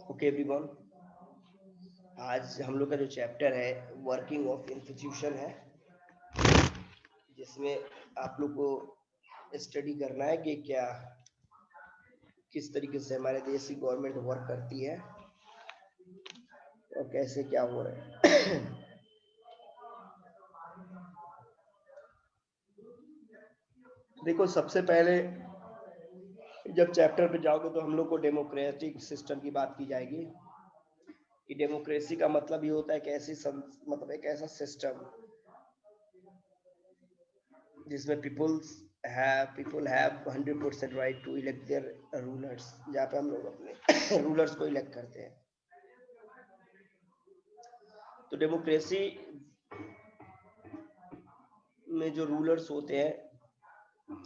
Okay everyone, आज हम लोग का जो चैप्टर है वर्किंग ऑफ इंस्टीट्यूशन है, जिसमें आप लोग को स्टडी करना है कि क्या किस तरीके से हमारे देश की गवर्नमेंट वर्क करती है और कैसे क्या हो रहा है। देखो, सबसे पहले जब चैप्टर पे जाओगे तो हम लोग को डेमोक्रेटिक सिस्टम की बात की जाएगी कि डेमोक्रेसी का मतलब ये होता है कि मतलब एक ऐसा सिस्टम जिसमें people have 100% right to elect their rulers, जहाँ पे हम लोग अपने रूलर्स को इलेक्ट करते हैं। तो डेमोक्रेसी में जो रूलर्स होते हैं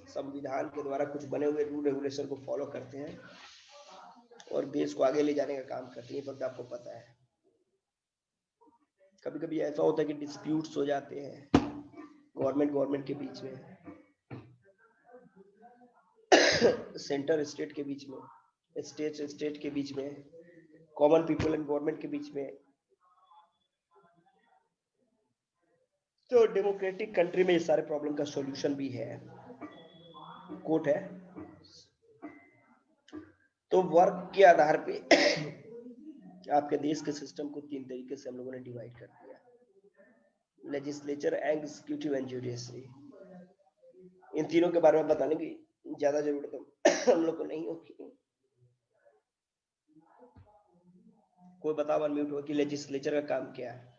संविधान के द्वारा कुछ बने हुए रूल रेगुलेशन को फॉलो करते हैं और देश को आगे ले जाने का काम करते हैं। पर आपको पता है कभी कभी ऐसा होता है कि डिस्प्यूट्स हो जाते हैं गवर्नमेंट के बीच में, सेंटर स्टेट के बीच में, स्टेट के बीच में, कॉमन पीपल एंड गवर्नमेंट के बीच में। तो डेमोक्रेटिक कंट्री में ये सारे प्रॉब्लम का सॉल्यूशन भी है, कोर्ट है। तो वर्क के आधार पे आपके देश के सिस्टम को 3 तरीके से हम लोगों ने डिवाइड कर दिया: लेजिस्लेचर, एग्जीक्यूटिव एंड जुडिशरी। इन तीनों के बारे में बताने की ज्यादा जरूरत हम लोग को नहीं होगी। कोई बताओ, अनम्यूट हो, कि लेजिस्लेचर का काम क्या है?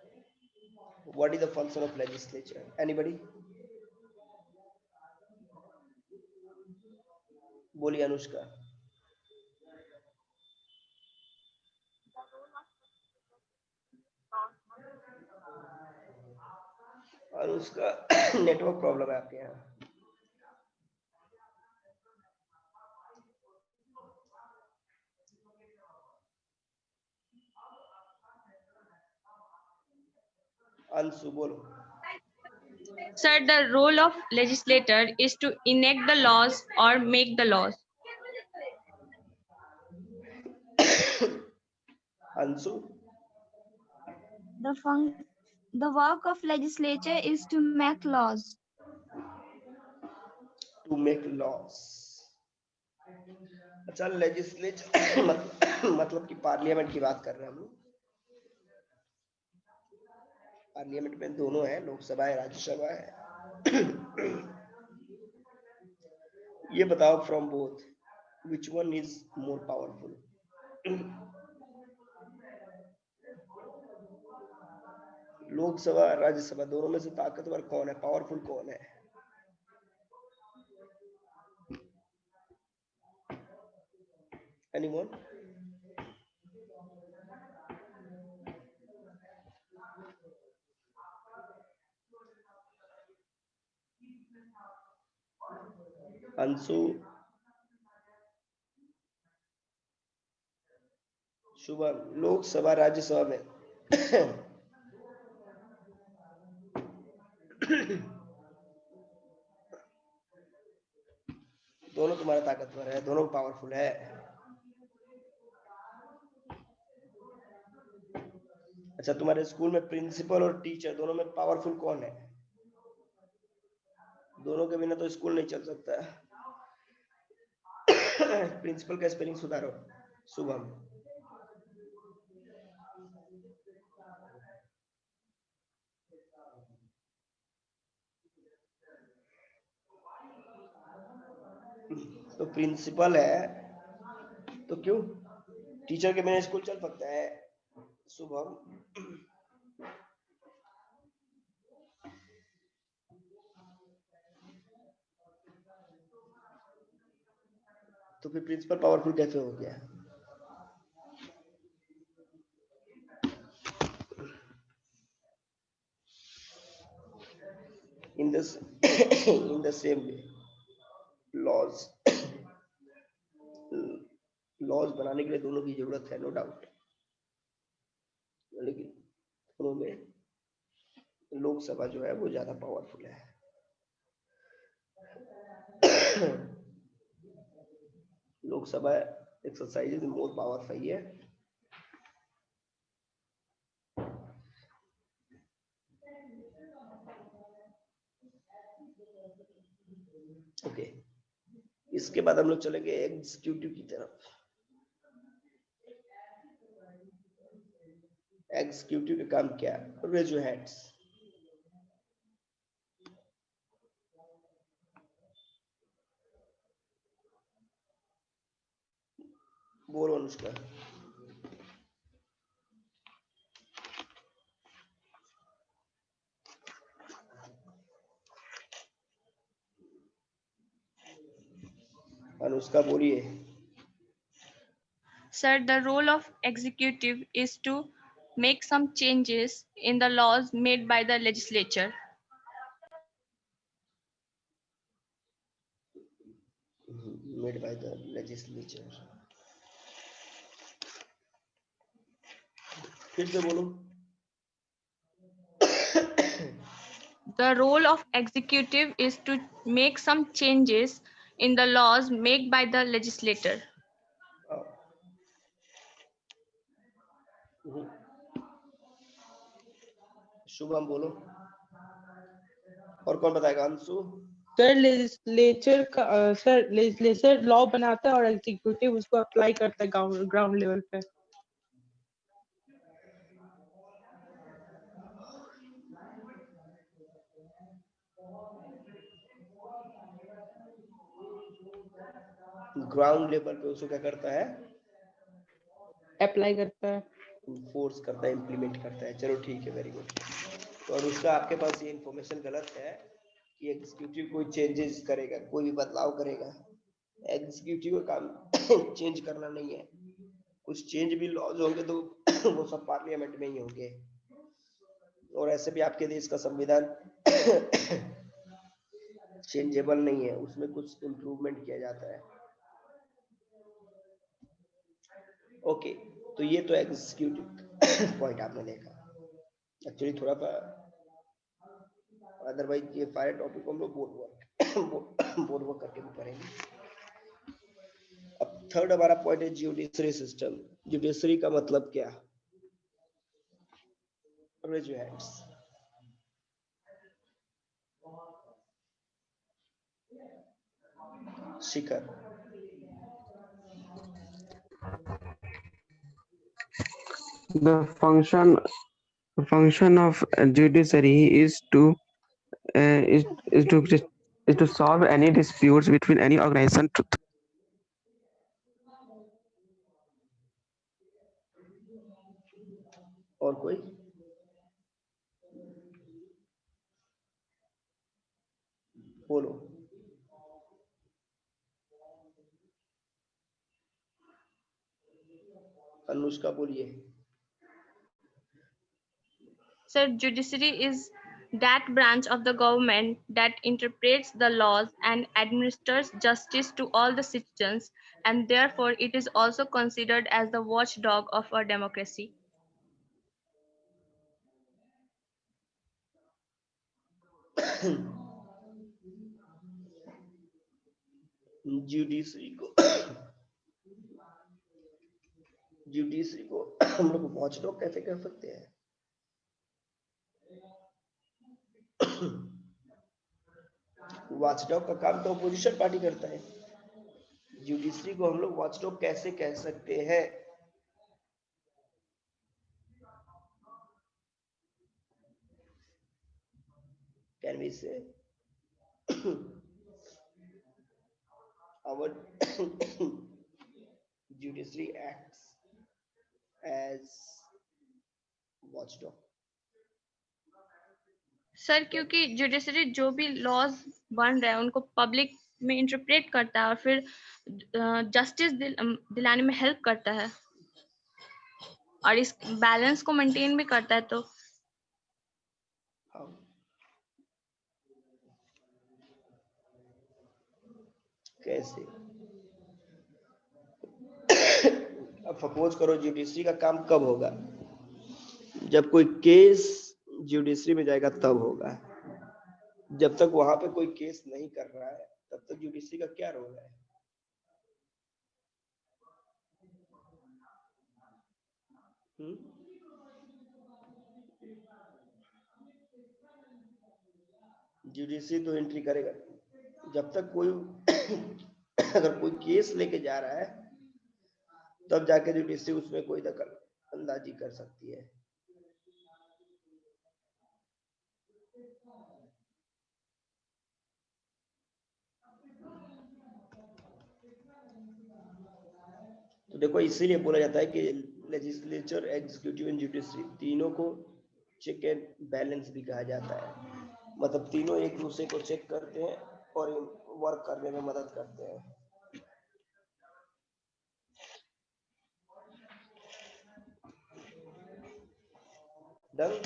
What is the function of legislature? Anybody? बोलिए अनुष्का। अनुष्का नेटवर्क प्रॉब्लम है आपके यहाँ। अंशु बोलो। Sir, the role of legislator is to enact the laws or make the laws. Anshu? The work of legislature is to make laws. To make laws. अच्छा, legislature मतलब कि parliament की बात कर रहे हैं हम लोग। पार्लियामेंट में दोनों है, लोकसभा है, राज्यसभा है। ये बताओ, from both which one is more powerful? Lok Sabha, Rajya Sabha, दोनों में से ताकतवर कौन है, पावरफुल कौन है? एनीवन? अंशु, शुभम, लोकसभा राज्यसभा में दोनों तुम्हारा ताकतवर है, दोनों पावरफुल है। अच्छा, तुम्हारे स्कूल में प्रिंसिपल और टीचर दोनों में पावरफुल कौन है? दोनों के बिना तो स्कूल नहीं चल सकता। प्रिंसिपल का स्पेलिंग सुधारो, शुभम। तो प्रिंसिपल है तो क्यों टीचर के बिना स्कूल चल सकता है? शुभम, तो फिर प्रिंसिपल पावरफुल कैसे हो गया? in the same way, laws बनाने के लिए दोनों की जरूरत है, नो डाउट। लेकिन दोनों में लोकसभा जो है वो ज्यादा पावरफुल है। लोकसभा एक्सरसाइज मोर पावर, सही है। ओके, इसके बाद हम लोग चलेंगे एग्जीक्यूटिव की तरफ। एग्जीक्यूटिव का काम क्या है? Raise your hands. बोलो अनुष्का। अनुष्का बोलिए। Sir, the role of executive is to make some changes in the laws made by the legislature. Made by the legislature। फिर से बोलो। The role of executive is to make some changes in the laws made by the legislator. Shubham बोलो। और कौन बताएगा? Anshu. Sir legislature का sir legislature law बनाता है और एग्जीक्यूटिव उसको अप्लाई करता है ग्राउंड लेवल पे। ग्राउंड लेवल पे उसको क्या करता है? अप्लाई करता है, फोर्स करता है, इम्प्लीमेंट करता है। चलो ठीक है, वेरी गुड। तो और उसका आपके पास ये इंफॉर्मेशन गलत है कि एग्जीक्यूटिव कोई चेंजेस करेगा, कोई भी बदलाव करेगा। एग्जीक्यूटिव का काम चेंज करना नहीं है। कुछ चेंज भी लॉज होंगे तो वो सब पार्लियामेंट में ही होंगे। और ऐसे भी आपके देश का संविधान चेंजेबल नहीं है, उसमें कुछ इम्प्रूवमेंट किया जाता है। ओके, तो ये तो एग्जीक्यूटिव पॉइंट आपने देखा। एक्चुअली थोड़ा सा अदरवाइज ये सारे टॉपिक को हम लोग बोर्ड वर्क करके भी पढ़ेंगे। अब थर्ड हमारा पॉइंट है जुडिशरी सिस्टम। जुडिशरी का मतलब क्या? Raise your hands. Shikhar. The function of judiciary is to solve any disputes between any organization और कोई? बोलो। अनुष्का बोलिए। Sir, judiciary is that branch of the government that interprets the laws and administers justice to all the citizens, and therefore it is also considered as the watchdog of our democracy. Judiciary को हम लोग watchdog कैसे कर सकते हैं? Watchdog का काम तो अपोजिशन पार्टी करता है। जुडिशरी को हम लोग वॉचडॉग कैसे कह सकते हैं? कैन वी से our judiciary acts as watchdog? Sir, क्योंकि जुडिशरी जो भी लॉज बन रहे हैं उनको पब्लिक में इंटरप्रेट करता है और फिर जस्टिस दिलाने में हेल्प करता है और इस बैलेंस को मेंटेन भी करता है। तो कैसे? अब सपोज करो जुडिशरी का काम कब होगा? जब कोई केस जुडिशरी में जाएगा तब होगा। जब तक वहां पे कोई केस नहीं कर रहा है तब तक जुडिशरी का क्या रोल है? जुडिशरी तो एंट्री करेगा, जब तक कोई अगर कोई केस लेके जा रहा है तब जाके जुडिशरी उसमें कोई दखल अंदाजी कर सकती है। तो देखो इसीलिए बोला जाता है कि लेजिस्लेचर, एग्जीक्यूटिव एंड जुडिशरी तीनों को चेक एंड बैलेंस भी कहा जाता है। मतलब तीनों एक दूसरे को चेक करते हैं और वर्क करने में मदद करते हैं। डन।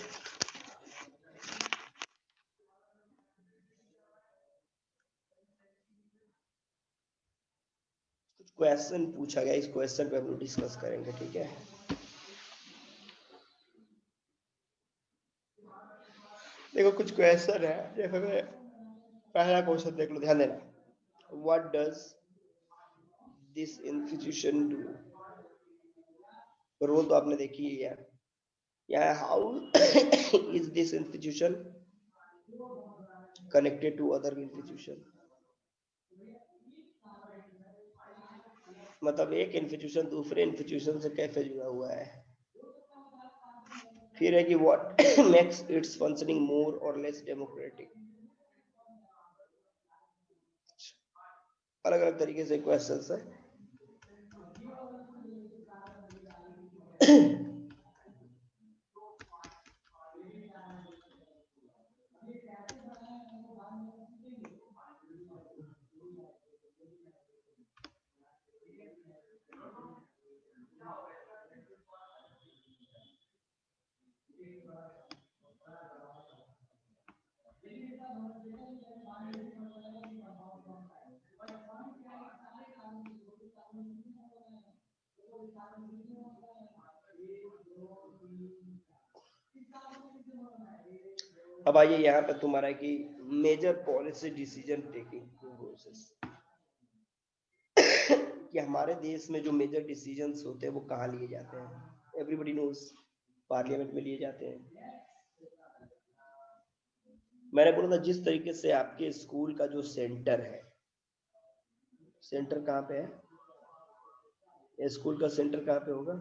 कुछ क्वेश्चन पूछा गया, इस क्वेश्चन पे हम लोग डिस्कस करेंगे, ठीक है। देखो कुछ क्वेश्चन है, देखो पहला क्वेश्चन देख लो, ध्यान देना। What does this institution do? Role तो आपने देखी ही है। या how is this institution connected to other institution? मतलब एक इंस्टीट्यूशन दूसरे इंस्टीट्यूशन से कैसे जुड़ा हुआ है। फिर है कि व्हाट मेक्स इट्स फंक्शनिंग मोर और लेस डेमोक्रेटिक। अलग अलग तरीके से क्वेश्चंस है। अब आइए यहाँ पे तुम्हारा कि major policy decision taking process, कि हमारे देश में जो मेजर डिसीजंस होते हैं वो कहाँ लिए जाते हैं। एवरीबॉडी नोज, पार्लियामेंट में लिए जाते हैं। मैंने बोला था जिस तरीके से आपके स्कूल का जो सेंटर है, सेंटर कहाँ पे है? स्कूल का सेंटर कहाँ पे होगा?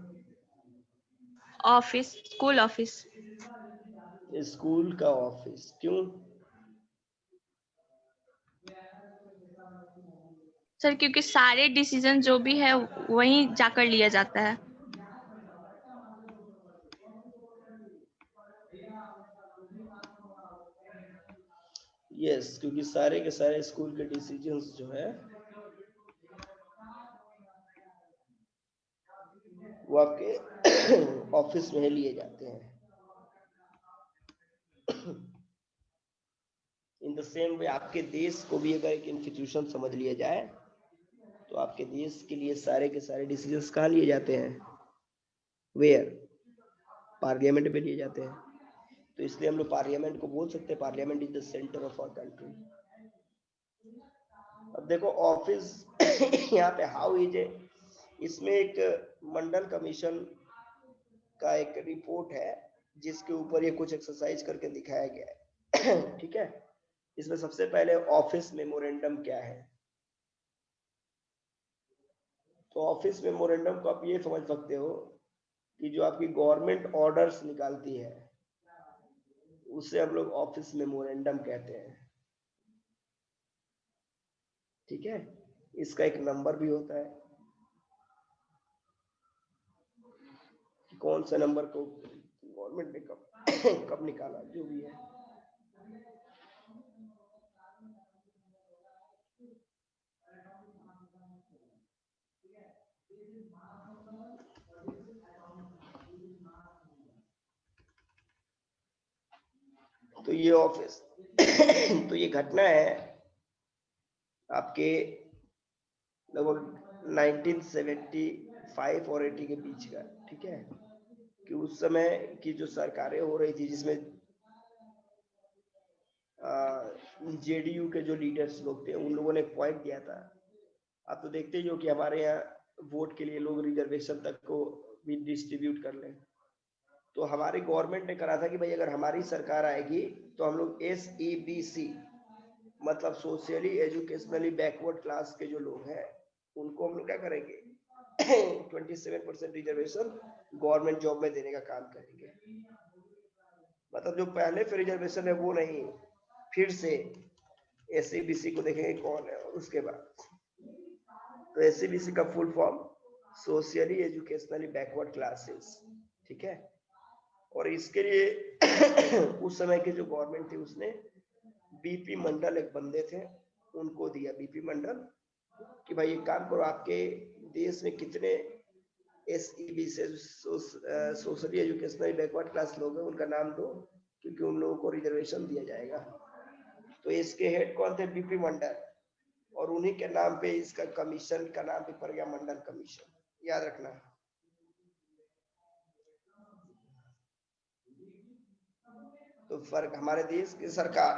Office, school office. स्कूल का ऑफिस। क्यों? सर क्योंकि सारे डिसीजन जो भी है वहीं जाकर लिया जाता है। यस, क्योंकि सारे के सारे स्कूल के डिसीजंस जो है वो आपके ऑफिस में लिए जाते हैं। इन द सेम वे आपके देश को भी अगर एक इंस्टीट्यूशन समझ लिया जाए तो आपके देश के लिए सारे के सारे डिसीजंस कहाँ लिए जाते हैं? वेयर? पार्लियामेंट में लिए जाते हैं। तो इसलिए हम लोग पार्लियामेंट को बोल सकते हैं parliament is the centre of our country. अब देखो ऑफिस यहाँ पे हाउ इज ए, इसमें एक मंडल कमीशन का एक रिपोर्ट है जिसके ऊपर ये कुछ एक्सरसाइज करके दिखाया गया है। ठीक है, इसमें सबसे पहले ऑफिस मेमोरेंडम क्या है। तो ऑफिस मेमोरेंडम को आप ये समझ सकते हो कि जो आपकी गवर्नमेंट ऑर्डर्स निकालती है उसे हम लोग ऑफिस मेमोरेंडम कहते हैं। ठीक है, इसका एक नंबर भी होता है, कौन सा नंबर को गवर्नमेंट ने कब निकाला, जो भी है। तो ये ऑफिस तो ये घटना है आपके लगभग 1975 और 80 के बीच का। ठीक है, कि उस समय की जो सरकारें हो रही थी जिसमें जेडीयू के जो लीडर्स लोग थे उन लोगों ने एक पॉइंट दिया था। आप तो देखते ही हो कि हमारे यहाँ वोट के लिए लोग रिजर्वेशन तक को भी डिस्ट्रीब्यूट कर लें। तो हमारी गवर्नमेंट ने करा था कि भाई अगर हमारी सरकार आएगी तो हम लोग SEBC मतलब सोशली एजुकेशनली बैकवर्ड क्लास के जो लोग हैं उनको हम लोग क्या करेंगे 27% रिजर्वेशन गवर्नमेंट जॉब में देने का काम करेंगे। मतलब जो पहले पे रिजर्वेशन है वो नहीं, फिर से एससीबीसी को देखेंगे कौन है। और उसके बाद तो एससीबीसी का full form socially educationally backward classes, ठीक है। और इसके लिए उस समय की जो गवर्नमेंट थी उसने बीपी मंडल एक बंदे थे उनको दिया, बीपी मंडल, कि भाई एक काम करो, आपके देश में कितने एसईबी से सोशली एजुकेशनल बैकवर्ड क्लास लोग हैं उनका नाम दो, क्योंकि उन लोगों को रिजर्वेशन दिया जाएगा। तो इसके हेड कौन थे? बीपी मंडल, और उन्हीं के नाम पे इसका कमीशन का नाम भी पड़ गया मंडल कमीशन, याद रखना। तो फर्क हमारे देश की सरकार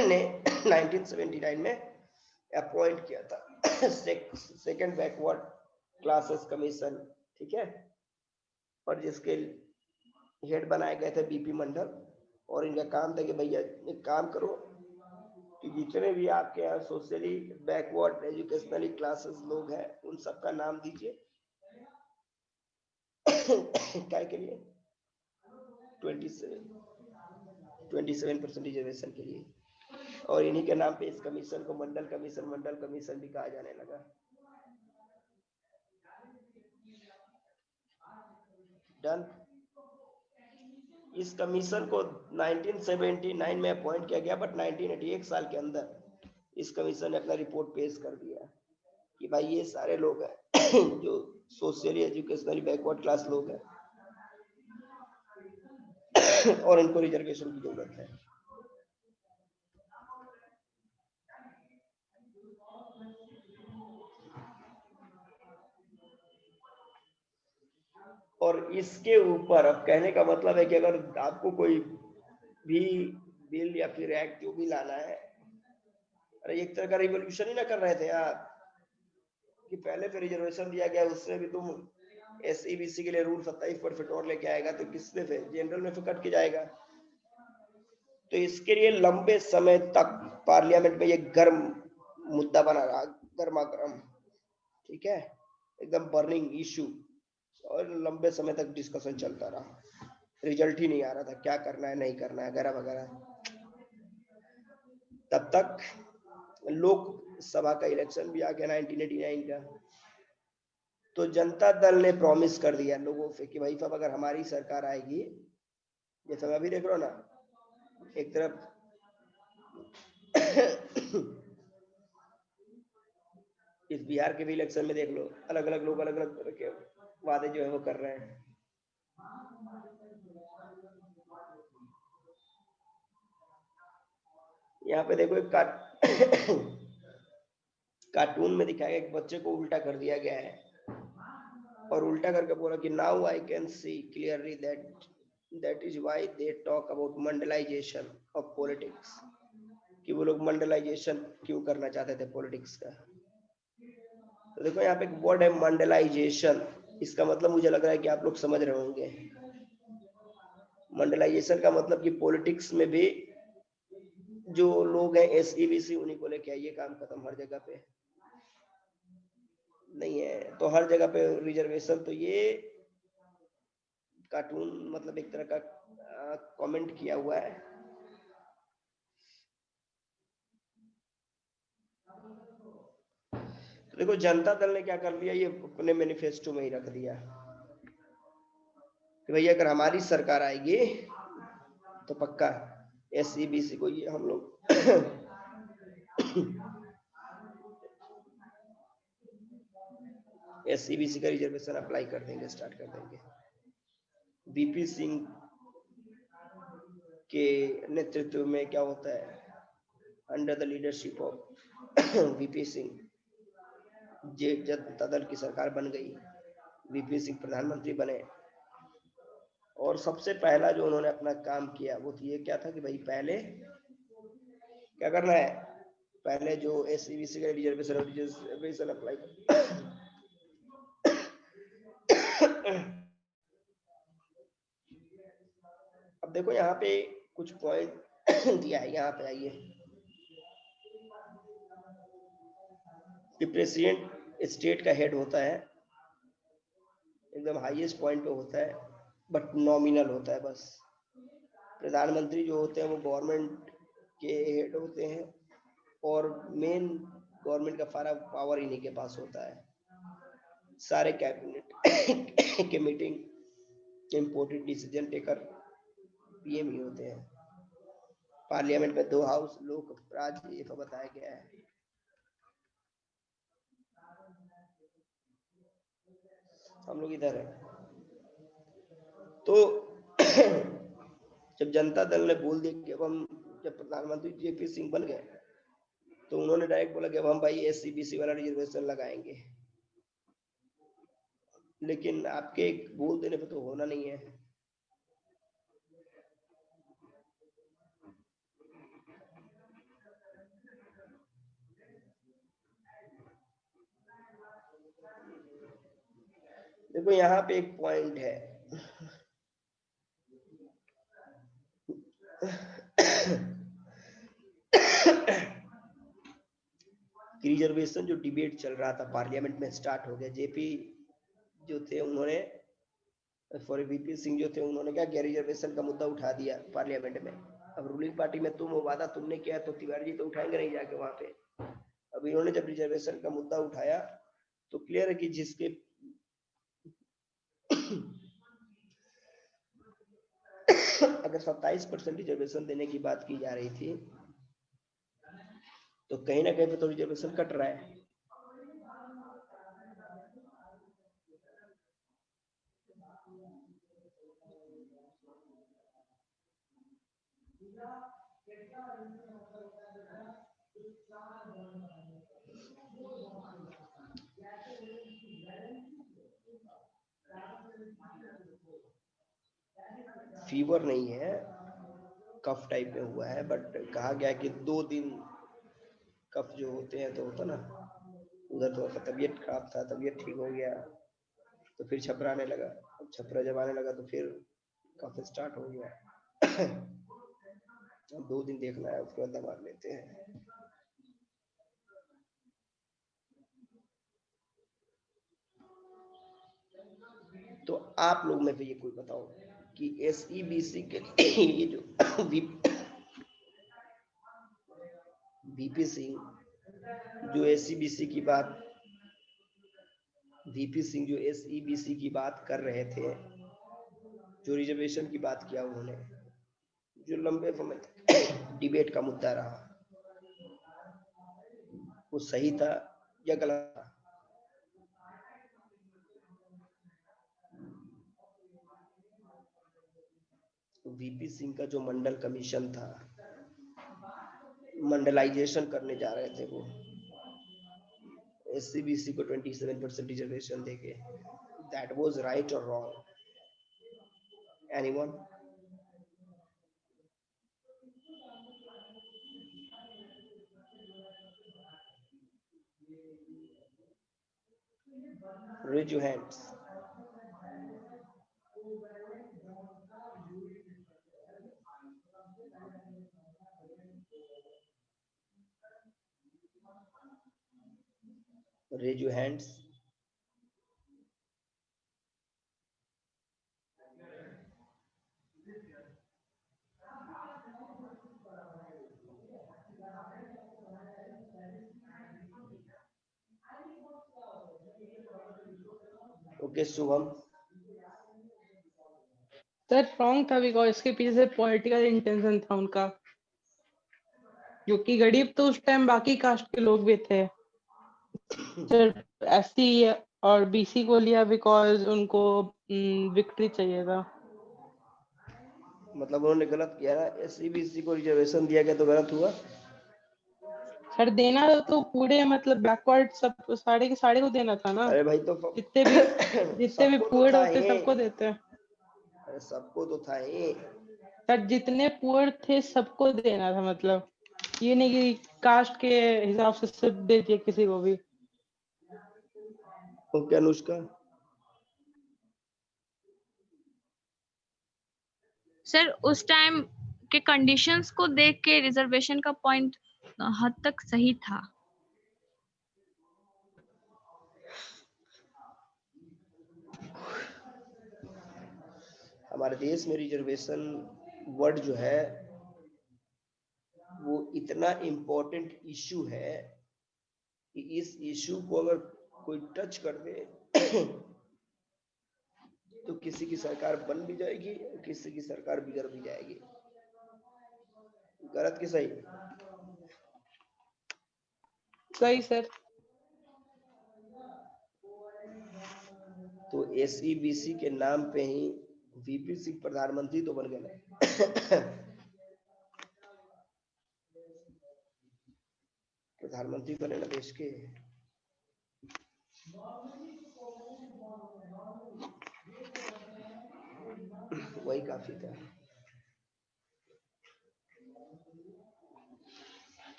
ने 1979 में अपॉइंट किया था सेकंड बैकवर्ड क्लासेस कमीशन, ठीक है। और जिसके हेड बनाए गए थे बीपी मंडल, और इनका काम था कि भैया एक काम करो कि जितने भी आपके यहाँ सोशली बैकवर्ड एजुकेशनली क्लासेस लोग हैं उन सबका नाम दीजिए क्या के लिए 27% रिजर्वेशन के लिए। और इन्हीं के नाम पे इस कमीशन को मंडल कमीशन भी कहा जाने लगा। डन। इस कमीशन को 1979 में अपॉइंट किया गया, बट 1981 साल के अंदर इस कमीशन ने अपना रिपोर्ट पेश कर दिया कि भाई ये सारे लोग हैं जो सोशली एजुकेशनली बैकवर्ड क्लास लोग हैं और इनको रिजर्वेशन की जरूरत है। और इसके ऊपर अब कहने का मतलब है कि अगर आपको कोई भी बिल या फिर एक्ट जो भी लाना है, अरे एक तरह का रिवोल्यूशन ही ना कर रहे थे यार, कि पहले पे रिजर्वेशन दिया गया उसमें भी तुम एसईबीसी के लिए रूल 27% और लेके आएगा तो किससे पे जनरल में कट के जाएगा। तो इसके लिए लंबे समय तक पार्लियामेंट में ये गर्म मुद्दा बना रहा, गर्मा गर्म, ठीक है, एकदम बर्निंग इशू, और लंबे समय तक डिस्कशन चलता रहा, रिजल्ट ही नहीं आ रहा था क्या करना है नहीं करना है वगैरह वगैरह। तब तक लोकसभा का इलेक्शन भी आ गया 1989 का। तो जनता दल ने प्रॉमिस कर दिया लोगों से कि भाई साहब अगर हमारी सरकार आएगी, जैसे मैं अभी देख रहा हूँ ना, एक तरफ इस बिहार के भी इलेक्शन में देख लो, अलग अलग लोग अलग अलग तरह के वादे जो है वो कर रहे हैं। यहाँ पे देखो एक कार्टून में दिखाया गया, एक बच्चे को उल्टा कर दिया गया है और उल्टा करके बोला कि now I can see clearly that is why they talk about mandalisation of politics, कि वो लोग मंडलाइजेशन क्यों करना चाहते थे पॉलिटिक्स का। तो देखो यहाँ पे एक वर्ड है मंडलाइजेशन, इसका मतलब मुझे लग रहा है कि आप लोग समझ रहे होंगे। मंडलाइजेशन का मतलब कि पॉलिटिक्स में भी जो लोग हैं एसईबीसी उन्हीं को लेके आइए, काम खत्म, हर जगह पे नहीं है तो हर जगह पे रिजर्वेशन। तो ये कार्टून मतलब एक तरह का कमेंट किया हुआ है। तो देखो जनता दल ने क्या कर लिया, ये अपने मैनिफेस्टो में ही रख दिया कि भैया अगर हमारी सरकार आएगी तो पक्का एसईबीसी को ये हम लोग एसईबीसी का रिजर्वेशन अप्लाई कर देंगे, स्टार्ट कर देंगे। बीपी सिंह के नेतृत्व में क्या होता है, under the leadership of VP Singh, Janata Dal की सरकार बन गई, वीपी सिंह प्रधानमंत्री बने। और सबसे पहला जो उन्होंने अपना काम किया वो ये क्या था कि भाई पहले क्या करना है, पहले जो एसईबीसी का रिजर्वेशन अप्लाई अब देखो यहाँ पे कुछ पॉइंट दिया है, यहाँ पे आइए। कि प्रेसिडेंट स्टेट का हेड होता है, एकदम हाईएस्ट पॉइंट पे होता है, बट नॉमिनल होता है बस। प्रधानमंत्री जो होते हैं वो गवर्नमेंट के हेड होते हैं और मेन गवर्नमेंट का सारा पावर इन्हीं के पास होता है। सारे कैबिनेट के meeting, important decision taker PM ही होते हैं। पार्लियामेंट में 2 हाउस, लोक राज्य, ये तो बताया गया है। हम लोग इधर है। तो जब जनता दल ने बोल दिया कि अब हम, जब प्रधानमंत्री जेपी सिंह बन गए तो उन्होंने डायरेक्ट बोला कि अब हम भाई एससी बीसी वाला रिजर्वेशन लगाएंगे। लेकिन आपके एक बोल देने पे तो होना नहीं है। देखो यहाँ पे एक पॉइंट है रिजर्वेशन जो डिबेट चल रहा था पार्लियामेंट में स्टार्ट हो गया। जेपी जो थे उन्होंने, सॉरी वीपी सिंह जो थे उन्होंने क्या किया, रिजर्वेशन का मुद्दा उठा दिया पार्लियामेंट में। अब रूलिंग पार्टी में तुम हो, वादा तुमने किया तो तिवारी जी तो उठाएंगे नहीं जाके वहां पे। अब इन्होंने जब रिजर्वेशन का मुद्दा उठाया तो क्लियर है कि जिसके अगर 27% रिजर्वेशन देने की बात की जा रही थी तो कहीं ना कहीं पे तो रिजर्वेशन कट रहा है। फीवर नहीं है, कफ टाइप में हुआ है, बट कहा गया कि 2 दिन कफ जो होते हैं तो होता ना, उधर थोड़ा सा तबीयत खराब था, तबीयत ठीक हो गया तो फिर छपरा आने लगा। अब छपरा जब आने लगा तो फिर कफ स्टार्ट हो गया। अब 2 दिन देखना है, उसके बाद दवा लेते हैं। तो आप लोग में से ये कोई बताओ कि एसईबीसी के लिए ये जो वीपी सिंह जो एसईबीसी की बात, वीपी सिंह जो एसईबीसी की बात कर रहे थे, जो रिजर्वेशन की बात किया उन्होंने, जो लंबे समय डिबेट का मुद्दा रहा, वो सही था या गलत था? वीपी सिंह का जो मंडल कमीशन था, मंडलाइजेशन करने जा रहे थे वो, एससीबीसी को 27% रिजर्वेशन देके, दैट वाज राइट और wrong? Anyone? Raise your hands. Raise your hands. Okay, Shubham. Sir wrong था बिकॉज इसके पीछे से पॉलिटिकल इंटेंशन था उनका, क्योंकि गरीब तो उस टाइम बाकी कास्ट के लोग भी थे। सर एससी और बीसी को लिया बिकॉज उनको विक्ट्री चाहिए था। मतलब उन्होंने गलत किया ना, एससीबीसी को रिजर्वेशन दिया गया तो गलत हुआ? सर देना तो पूरे मतलब बैकवर्ड सब साढ़े के साढ़े को देना था ना। अरे भाई तो जितने भी सबको तो पुअर था होते ही। सबको देते हैं। अरे सबको तो था ही। सर जितने पुअर थे सबको देना था, मतलब ये नहीं कि कास्ट के हिसाब से सिर्फ दे दिया किसी को भी। ओके अनुष्का। सर उस टाइम के कंडीशंस को देख के रिजर्वेशन का पॉइंट हद तक सही था। हमारे देश में रिजर्वेशन वर्ड जो है वो इतना इम्पोर्टेंट इश्यू है कि इस इश्यू को अगर कोई टच कर दे तो किसी की सरकार बन भी जाएगी, किसी की सरकार बिगड़ भी जाएगी। गलत कि सही? सही सर। तो SEBC के नाम पे ही VP सिंह प्रधानमंत्री तो बन गए। प्रधानमंत्री बने ना देश के। वही काफी था।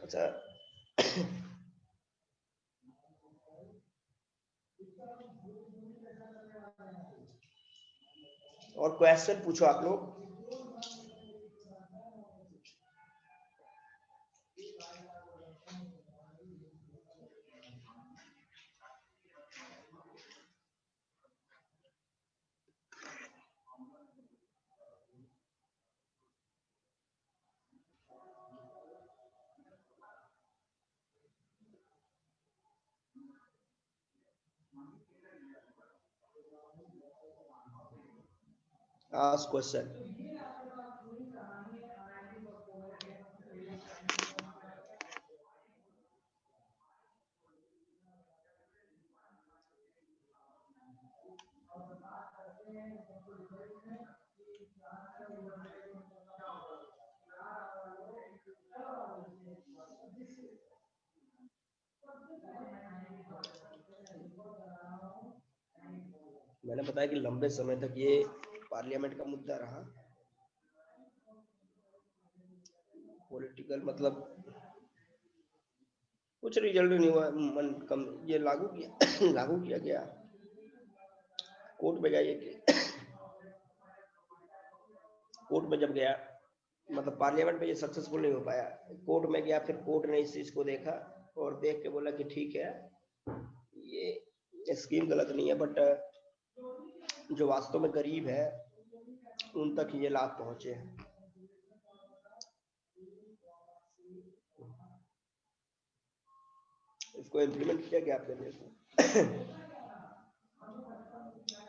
अच्छा, और क्वेश्चन पूछो आप लोग। Ask question. मैंने बताया कि लंबे समय तक ये पार्लियामेंट का मुद्दा रहा। पॉलिटिकल मतलब कुछ रिजल्ट नहीं हुआ, मन कम ये लागू किया लागू किया गया, कोर्ट में गया, कोर्ट में जब गया मतलब पार्लियामेंट में ये सक्सेसफुल नहीं हो पाया, कोर्ट में गया, फिर कोर्ट ने इस चीज को देखा और देख के बोला कि ठीक है ये स्कीम गलत नहीं है, बट जो वास्तव में गरीब है उन तक ये लाभ पहुंचे। इसको इम्प्लीमेंट किया गया अपने देश में।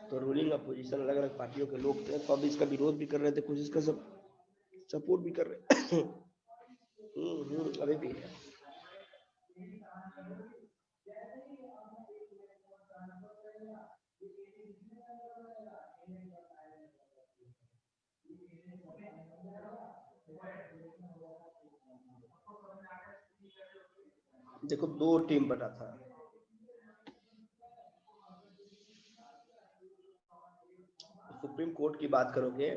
तो रूलिंग अपोजिशन अलग अलग पार्टियों के लोग थे, तो अब इसका विरोध भी कर रहे थे, कुछ इसका सब सपोर्ट भी कर रहे। अभी भी है। देखो 2 टीम बना था, सुप्रीम कोर्ट की बात करोगे,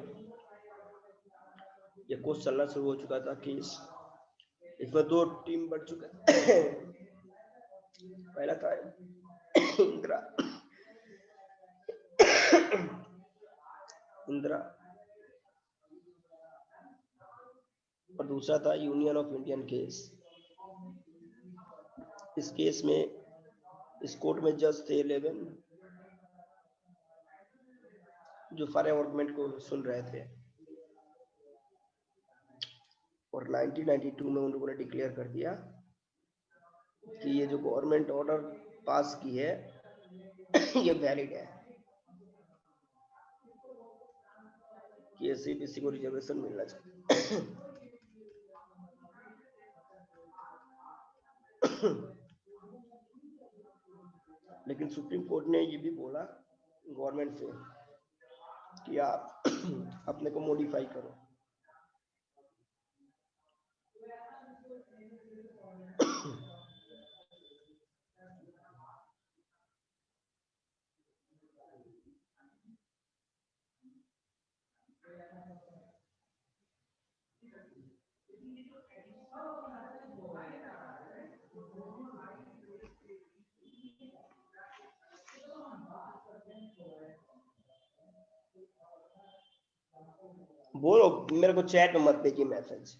ये कोर्स चलना शुरू हो चुका था कि इसमें 2 टीम बन चुका। पहला था इंदिरा और दूसरा था यूनियन ऑफ इंडियन केस। इस केस में इस कोर्ट में जज थे 11 जो फॉर अमेंडमेंट को सुन रहे थे, और 1992 में उन लोगों ने डिक्लेयर कर दिया कि ये जो गवर्नमेंट ऑर्डर पास की है ये वैलिड है, कि SEBC को रिजर्वेशन मिलना चाहिए। लेकिन सुप्रीम कोर्ट ने ये भी बोला गवर्नमेंट से कि आप अपने को मॉडिफाई करो। बोलो, मेरे को चैट में मत भेजिए मैसेज।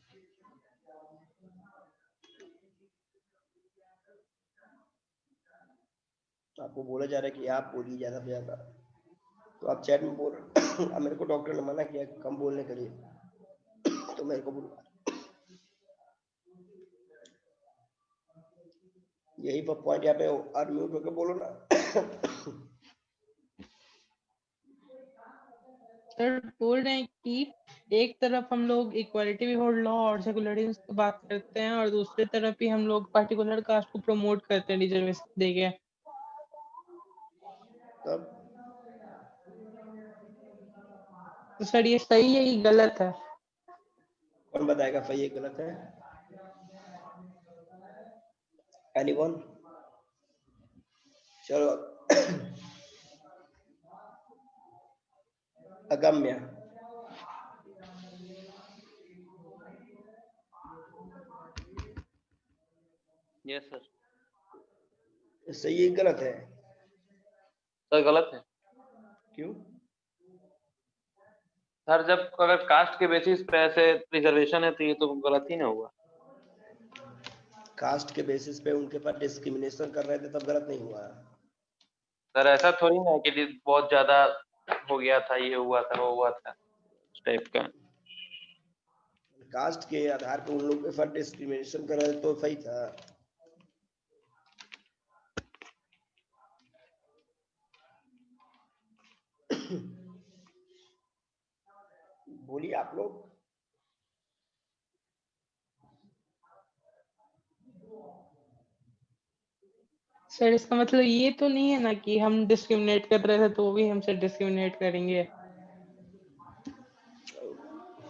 आपको बोला जा रहा है कि आप बोलिए ज्यादा से ज्यादा, तो आप चैट में बोल रहे अब मेरे को डॉक्टर ने मना किया कम बोलने के लिए, तो मेरे को बुलवा, यही पर पॉइंट यहाँ पे अनम्यूट होकर बोलो ना। सर बोल रहे हैं कि एक तरफ हम लोग इक्वालिटी बिफोर लॉ और सेकुलरिज्म की बात करते हैं और दूसरी तरफ ही हम लोग पर्टिकुलर कास्ट को प्रमोट करते हैं रिजर्वेशन देके। तब तो सर ये सही है कि गलत है? कौन बताएगा सही है गलत है? एनीवन? चलो अगम्य, यस सर। सही है गलत है? सर गलत है क्यों? सर, जब अगर कास्ट के बेसिस पे ऐसे रिजर्वेशन है तो ये तो गलत ही ना हुआ। कास्ट के बेसिस पे उनके पास डिस्क्रिमिनेशन कर रहे थे तब गलत नहीं हुआ? सर ऐसा थोड़ी ना है कि बहुत ज्यादा हो गया था, ये हुआ था वो हुआ था उस टाइप का। कास्ट के आधार पर उन लोग के साथ डिस्क्रिमिनेशन कर रहे थे तो सही था। बोलिए आप लोग। सर इसका मतलब ये तो नहीं है ना कि हम डिस्क्रिमिनेट कर रहे थे तो वो भी हमसे डिस्क्रिमिनेट करेंगे?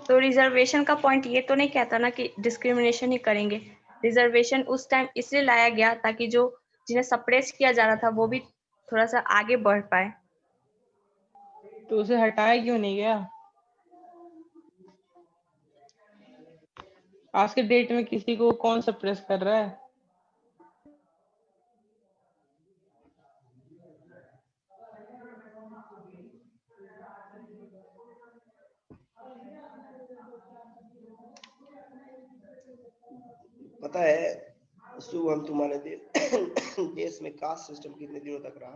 तो रिजर्वेशन का पॉइंट ये तो नहीं कहता ना कि डिस्क्रिमिनेशन ही करेंगे। रिजर्वेशन उस टाइम इसलिए लाया गया ताकि जो जिन्हें सप्रेस किया जा रहा था वो भी थोड़ा सा आगे बढ़ पाए। तो उसे हटाया क्यों नहीं गया? आज के डेट में किसी को कौन सप्रेस कर रहा है? पता है शुभम, तुम्हारे देश में कास्ट सिस्टम कितने दिनों तक रहा?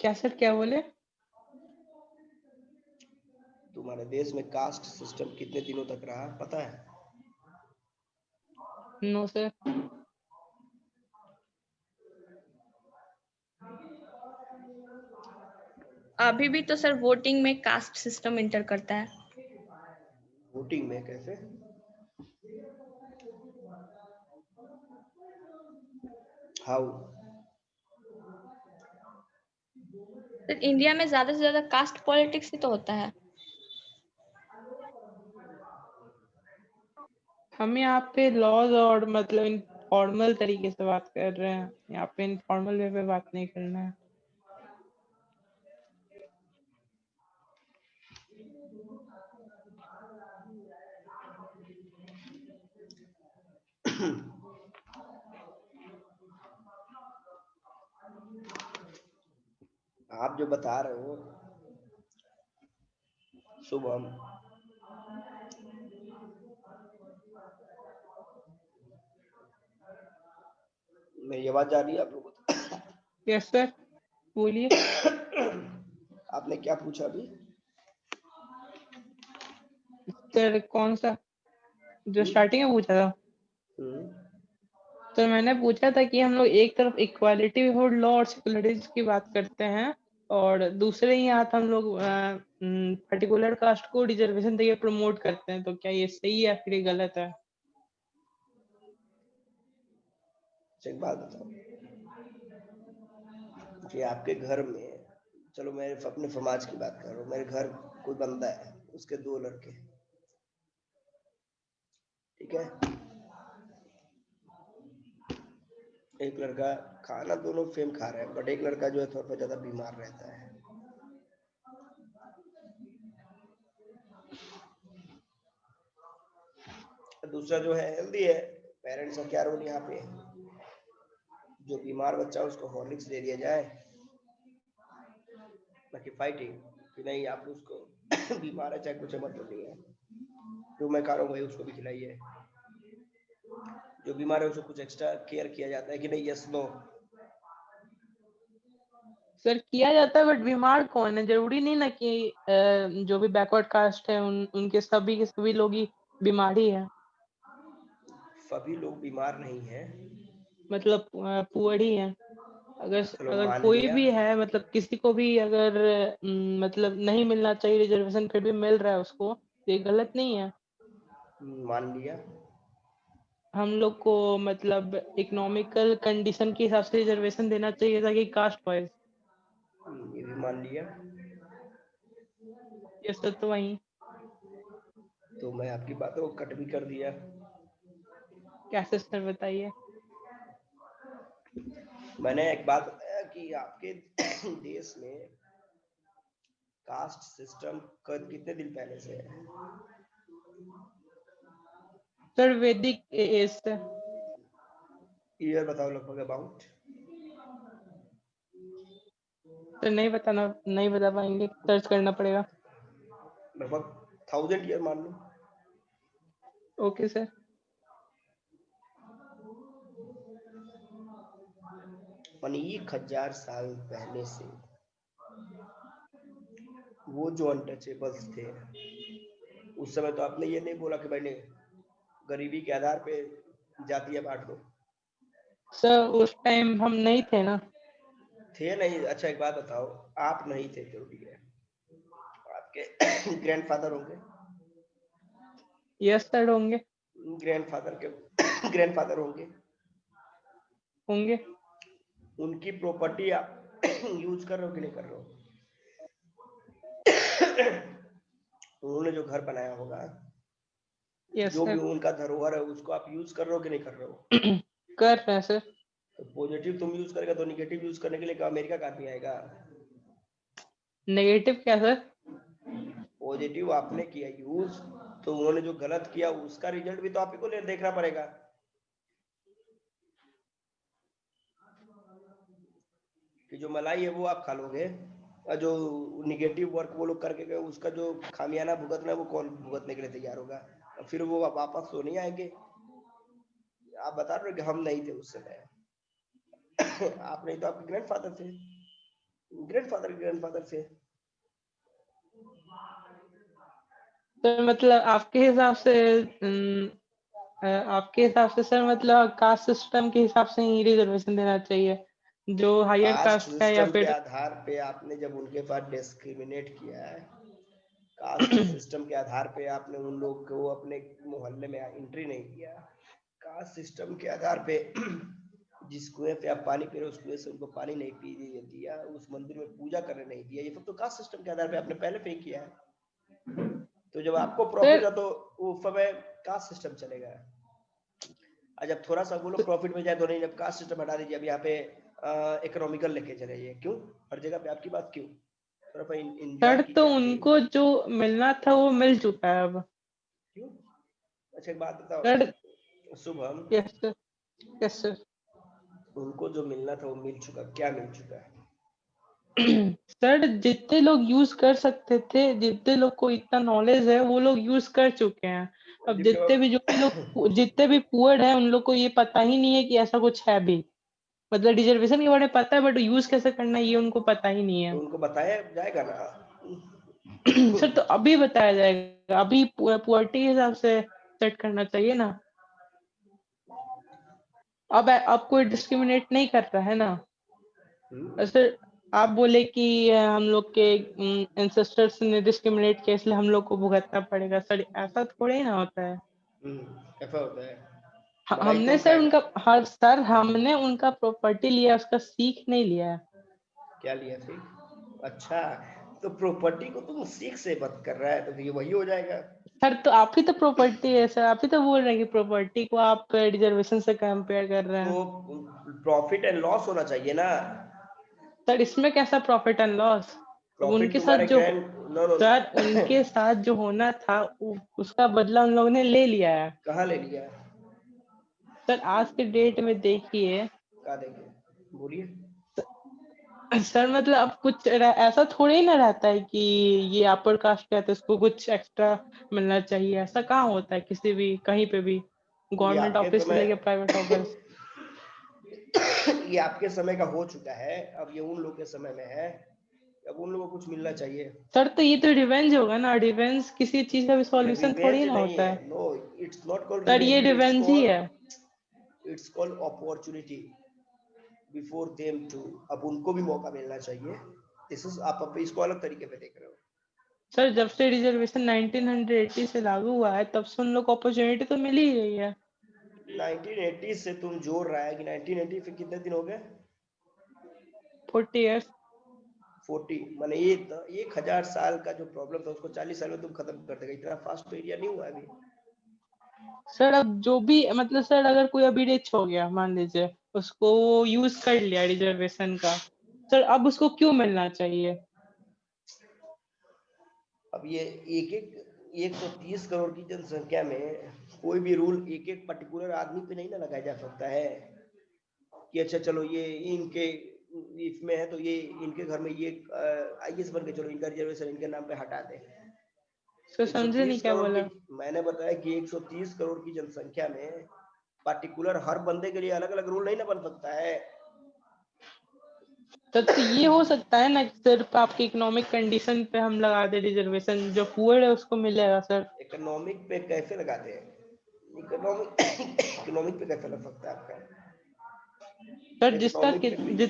क्या सर, क्या बोले? तुम्हारे देश में कास्ट सिस्टम कितने दिनों तक रहा पता है? No sir. अभी भी तो सर वोटिंग में कास्ट सिस्टम इंटर करता है। वोटिंग में कैसे? हाउ? सर इंडिया में ज्यादा से ज्यादा कास्ट पॉलिटिक्स ही तो होता है। हम यहाँ पे लॉज और मतलब इनफॉर्मल तरीके से बात कर रहे हैं, यहाँ पे इनफॉर्मल वे पे बात नहीं करना है। आप जो बता रहे हो शुभम, मेरी आवाज जा रही है आप लोगों को? यस सर, बोलिए। आपने क्या पूछा अभी? सर कौन सा जो स्टार्टिंग में पूछा था? हम्म, तो मैंने पूछा था कि हम लोग एक तरफ इक्वालिटी बिफोर लॉ और सेकुलरिज्म की बात करते हैं और दूसरे ही हाथ हम लोग पर्टिकुलर कास्ट को रिजर्वेशन देके प्रमोट करते हैं, तो क्या ये सही है या फिर ये गलत है? एक बात बताओ कि आपके घर में, चलो मैं अपने समाज की बात कर रहा हूँ, मेरे घर कोई बंदा है, उसके 2 लड़के, ठीक है? एक लड़का खाना दोनों सेम खा रहे हैं, बट एक लड़का जो है थोड़ा ज्यादा बीमार रहता है, दूसरा जो है हेल्दी है। पेरेंट्स का क्या रोल यहाँ पे? जो बीमार बच्चा है उसको हॉर्लिक्स दे दिया जाए, बाकी फाइटिंग कि नहीं आप उसको बीमार है चाहे कुछ मतलब नहीं है, जो मैं खा रहा हूँ वही उसको भी खिलाइए। जो बीमार है उसको कुछ एक्स्ट्रा केयर किया जाता है कि नहीं? Yes no? सर किया जाता है, बट बीमार कौन है? जरूरी नहीं ना कि जो भी बैकवर्ड कास्ट है उनके सभी के सभी लोग ही बीमार ही है। सभी लोग बीमार नहीं है। मतलब पुअर ही है। अगर चलो अगर मान कोई लिया। भी है, मतलब किसी को भी अगर मतलब नहीं मिलना चाहिए रिजर्वेशन फिर भी मिल रहा है उसको, तो ये गलत नहीं है। मान लिया। हम लोग को मतलब इकोनॉमिकल कंडीशन के हिसाब से रिजर्वेशन देना चाहिए ताकि कास्ट वाइज। ये भी मान लिया। ये सब तो वही। तो मैं आपकी बातों को कट भी कर दिया। कैसे सर बताइए। मैंने एक बात बताया कि आपके देश में कास्ट सिस्टम कितने दिन पहले से है? सर वैदिक एज से। ईयर बताओ लगभग अबाउट। सर नहीं बता पाएंगे, सर्च करना पड़ेगा। लगभग 1000 ईयर मान लो। Okay sir. यानी 1000 साल पहले से वो जो अनटचेबल्स थे, उस समय तो आपने ये नहीं बोला कि मैंने गरीबी के आधार पे जातियां बांट दो। सर उस टाइम हम नहीं थे ना। थे नहीं? अच्छा एक बात बताओ, आप नहीं थे तो ठीक है, आपके ग्रैंडफादर होंगे? यस सर होंगे। ग्रैंडफादर के ग्रैंडफादर होंगे। होंगे। उनकी प्रॉपर्टी आप यूज कर रहे हो कि नहीं कर रहे हो? उन्होंने जो घर बनाया होगा, यस जो भी सर। उनका धरोहर है, उसको आप यूज कर रहे हो कि नहीं कर रहे हो? कर रहे हैं सर। तो पॉजिटिव तुम यूज करेगा तो निगेटिव यूज करने के लिए अमेरिका का आदमी आएगा? नेगेटिव क्या सर? पॉजिटिव आपने किया यूज, तो उन्होंने जो गलत किया उसका रिजल्ट भी तो आप ही को देखना पड़ेगा। कि जो मलाई है वो आप खा लोगे, और जो निगेटिव वर्क वो लोग करके गए उसका जो खामियाना भुगतना है वो कौन भुगतने के लिए तैयार होगा? और फिर वो वापस तो नहीं आएंगे। आप बता रहे हो कि हम नहीं थे उस समय। आप नहीं तो आपके ग्रैंडफादर थे, ग्रैंडफादर ग्रैंडफादर थे। सर मतलब आपके हिसाब से सर मतलब कास्ट सिस्टम के हिसाब से ही रिजर्वेशन देना चाहिए, जो हायर कास्ट कास्ट का या सिस्टम के फिर। आधार पे आपने जब उनके पास डिस्क्रिमिनेट किया है, कास्ट सिस्टम के आधार पे आपने उन लोग को अपने मोहल्ले में एंट्री नहीं किया। कास्ट सिस्टम के आधार पे जिस कुएं पे आप पानी पी रहे हो उस कुएं से उनको पानी नहीं पीने दिया, उस मंदिर में पूजा करने नहीं दिया, ये सब तो कास्ट सिस्टम के आधार पे आपने पहले पे किया है। तो जब आपको प्रॉफिट सर है तो उस समय कास्ट सिस्टम चलेगा। और जब थोड़ा सा वो लोग प्रॉफिट में जाए तो नहीं, जब कास्ट सिस्टम हटा दीजिए। अब यहाँ पे इकोनॉमिकल लेके चले जाइए। क्यों हर जगह पे आपकी बात क्यों? थोड़ा सा एंजॉय सर तो कीजिए आप भी। उनको जो मिलना था वो मिल चुका है अब। क्यों? अच्छा एक बात बताओ sir Shubham, yes sir. Yes sir. उनको जो मिलना था वो मिल चुका, क्या मिल चुका है? सर जितने लोग यूज कर सकते थे, जितने लोग को इतना नॉलेज है वो लोग यूज कर चुके हैं। अब जिनके जितने भी पुअर हैं उन लोग को ये पता ही नहीं है कि ऐसा कुछ है भी। मतलब रिजर्वेशन के बारे में पता है बट यूज कैसे करना है ये उनको पता ही नहीं तो है। उनको बताया जाएगा ना। सर तो अभी बताया जाएगा, अभी पुअर्टी के हिसाब से सेट करना चाहिए ना। अब कोई डिस्क्रिमिनेट नहीं कर रहा है ना। सर आप बोले कि हम लोग के एंसेस्टर्स ने डिस्क्रिमिनेट किया इसलिए हम लोग को भुगतना पड़ेगा। सर ऐसा थोड़ी ना होता है। ऐसा होता है। मलाई हमने तुम सर खाएगा? हमने उनका प्रॉपर्टी लिया, उसका सीख नहीं लिया है। क्या लिया फिर? अच्छा, तो प्रॉपर्टी को तुम सीख से मत कर रहा है तो ये वही हो जाएगा। सर तो आप ही तो प्रॉपर्टी है सर, आप ही तो बोल रहे हैं कि प्रॉपर्टी को आप रिजर्वेशन से कंपेयर कर रहे हैं। तो प्रॉफिट एंड लॉस होना चाहिए ना। सर इसमें कैसा प्रॉफिट एंड लॉस? अब प्रॉफिट तुम्हारे ग्रैंड नो नो सर उनके साथ जो होना था उसका बदला उन लोगों ने ले लिया है। कहाँ ले लिया? सर आज के डेट में देखिए। कहाँ देंगे बोलिए। सर मतलब अब ऐसा थोड़ी ना रहता है कि ये अपर कास्ट का है तो इसको कुछ एक्स्ट्रा मिलना चाहिए, ऐसा कहाँ होता है किसी भी कहीं पे भी। गवर्नमेंट आपके ऑफिस से समय लेके प्राइवेट ऑफिस। ये आपके समय का हो चुका है, अब ये उन लोग के समय में है, अब उन लोगों को कुछ मिलना चाहिए। सर तो ये तो रिवेंज होगा ना, रिवेंज किसी चीज का भी सॉल्यूशन थोड़ी रिवेंज ना नहीं होता है, है। No it's not called sir ये रिवेंज, रिवेंज ही है। It's called opportunity before them to, अब उनको भी मौका मिलना चाहिए। दिस इज, आप अब इसको अलग तरीके पे देख रहे हो। सर जब से रिजर्वेशन 1980 से लागू हुआ है तब से उन लोग को अपॉर्चुनिटी तो मिल ही रही है। 1980 से तुम जोड़ रहा है कि 1980 फिर कितने दिन हो गए? 40 years। 40, माने ये 1000 साल का जो प्रॉब्लम था उसको 40 साल में तुम खत्म कर देगा, इतना फास्ट तो एरिया नहीं हुआ अभी। सर अब जो भी मतलब सर अगर कोई अभी रिच हो गया मान लीजिए, उसको यूज कर लिया रिजर्वेशन का, सर अब उसको क्यों मिलना चाहिए? अब ये एक एक 130 करोड़ की जनसंख्या में कोई भी रूल एक एक पर्टिकुलर आदमी पे नहीं ना लगाया जा सकता है कि अच्छा चलो ये इनके इसमें है तो ये इनके घर में ये आईएएस बन के चलो इनका रिजर्वेशन इनके नाम पे हटा दे। सर समझे नहीं 130 क्या करोड़ बोला? की, मैंने बताया कि 130 करोड़ की जनसंख्या में पर्टिकुलर हर बंदे के लिए अलग अलग रूल नहीं ना बन सकता है। तो ये हो सकता है ना कि सिर्फ आपकी इकोनॉमिक कंडीशन पे हम लगा दे रिजर्वेशन, जो पुअर है उसको मिलेगा सर। इकोनॉमिक पे कैसे लगाते हैं? इकोनॉमिक पे कैसे लग सकता है आपका? सर इकोनॉमिक पे भी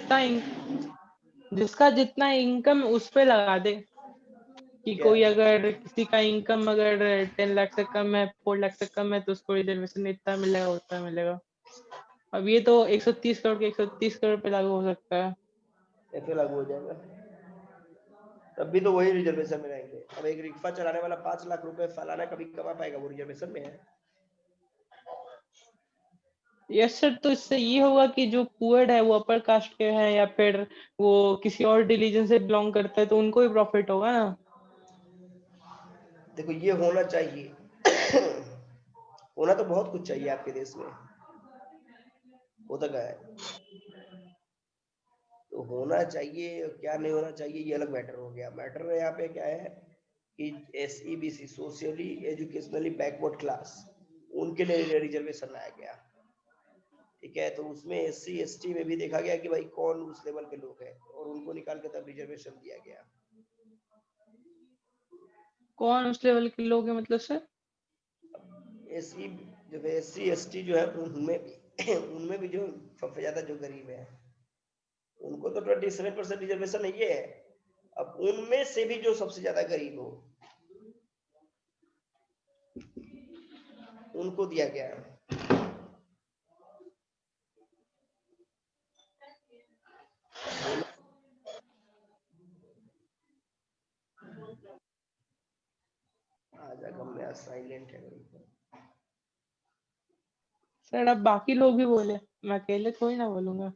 जिसका जितना इनकम उस पे लगा दे कि क्या कोई है? अगर किसी का इनकम अगर 10 लाख से कम है, 4 लाख से कम है, तो उसको रिजर्वेशन इतना मिलेगा उतना मिलेगा। अब ये तो 130 करोड़ के 130 करोड़ पे लागू हो सकता है। कैसे लागू हो जाएगा? तब भी तो वही रिजर्वेशन में रहेंगे। अब एक रिक्शा चलाने वाला 5 लाख रुपए सालाना कभी कमा पाएगा? वो रिजर्वेशन में है। यस सर, तो इससे ये होगा कि जो पुअर है वो अपर कास्ट के हैं या फिर वो किसी और रिलीजन से बिलोंग करता है तो उनको भी प्रॉफिट होगा ना। देखो ये होना चाहिए होना तो बहुत कुछ चाहिए आपके देश में, होता क्या है? तो होना चाहिए और क्या नहीं होना चाहिए ये अलग मैटर हो गया। मैटर यहाँ पे क्या है कि SEBC socially educationally backward class, उनके लिए रिजर्वेशन लाया गया, ठीक है? तो उसमें SC ST में भी देखा गया कि भाई कौन उस लेवल के लोग हैं और उनको निकाल के तब रिजर्वेशन दिया गया। कौन उस लेवल के लोग हैं मतलब सर? SC जो है SC ST जो है उनमें भी जो सबसे ज्यादा जो गरीब है उनको तो 27% रिजर्वेशन नहीं है। अब उनमें से भी जो सबसे ज्यादा गरीब हो उनको दिया गया है। आज अगम में साइलेंट है भाई। सर अब बाकी लोग भी बोले, मैं अकेले थोड़ी ना बोलूंगा।